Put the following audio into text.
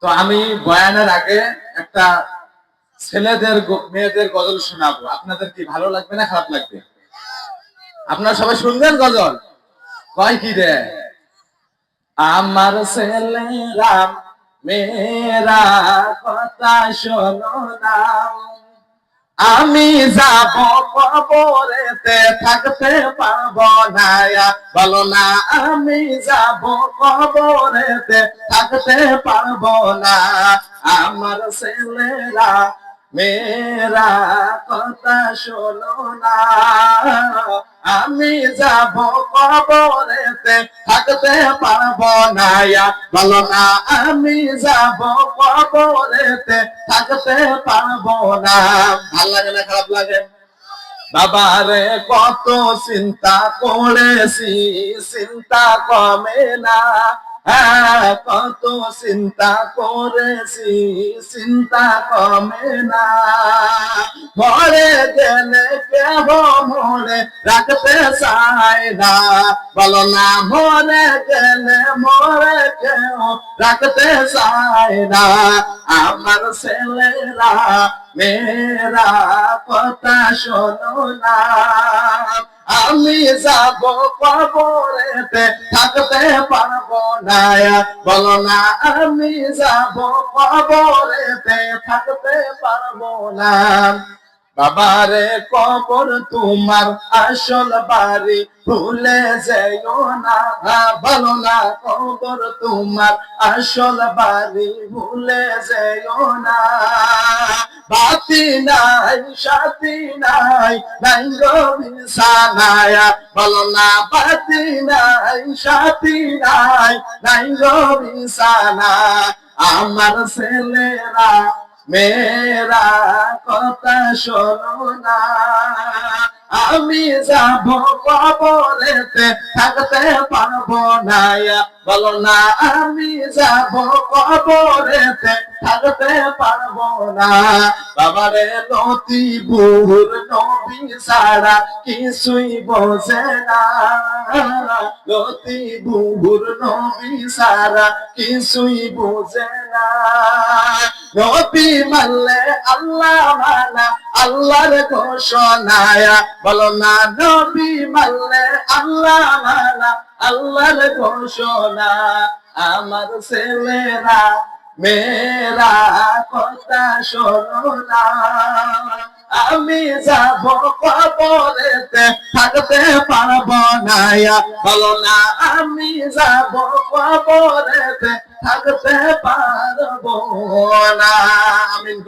তো আমি বয়ানের আগে একটা ছেলেদের মেয়েদের গজল শোনাবো। আপনাদের কি ভালো লাগবে না খারাপ লাগবে? আপনারা সবাই শুনবেন গজল? কয় কি রে? আমার ছেলেরা মেয়েরা কথা শোনো না, আমি যাব কবরেতে থাকতে পারবো না। বলো না, আমি যাব কবরেতে থাকতে পারবো না। আমার ছেলেরা মেয়েরা কথা শোনো না, আমি যাব কবরেতে থাকতে পারবো না। বলো না, আমি যাব কবরেতে থাকতে পারবো না। ভাল লাগে না খারাপ লাগে? বাবারে কত চিন্তা করেছি, চিন্তা কমে না। হ্যাঁ, কত চিন্তা করেছি, চিন্তা কমে না। মরে গেলে কেহ মরে রাখতে চায় না। বলো না, মরে গেলে মরে কেউ রাখতে চায় না। আমার ছেলেরা মেয়েরা কথা শোনো না, আমি যাব কবরেতে থাকতে পারবো না। বলো না, আমি যাব কবরেতে থাকতে পারবো না। বাবারে কবর তোমার আসল বাড়ি ভুলে যাইও না। বলো না, কবর তোমার আসল বাড়ি ভুলে যাইও না। বাতি নাই সাথী নাই, নাই গো বিছানায়। বলো না, বাতি নাই সাথী নাই, নাই গো বিছানা। আমার ছেলেরা মেয়েরা কথা শোনো না, আমি যাব কবরেতে থাকতে পারবো না। বলো না, আমি যাব কবরেতে থাকতে পারবো না। বাবারে লতিফুর নবী ছাড়া কিছুই বোঝে না। লতিফুর নবী ছাড়া কিছুই বোঝে না। নবী মানলে আল্লাহ মানা, আল্লাহর ঘোষণায়। বলো না, নবী মানলে আল্লাহ মানা, আল্লাহর ঘোষণা। আমার ছেলেরা মেয়েরা কথা শোনো না, আমি যাব কবরেতে থাকতে পারবো না। বলো না, আমি যাব কবরেতে থাকতে পারবো না। আমিন।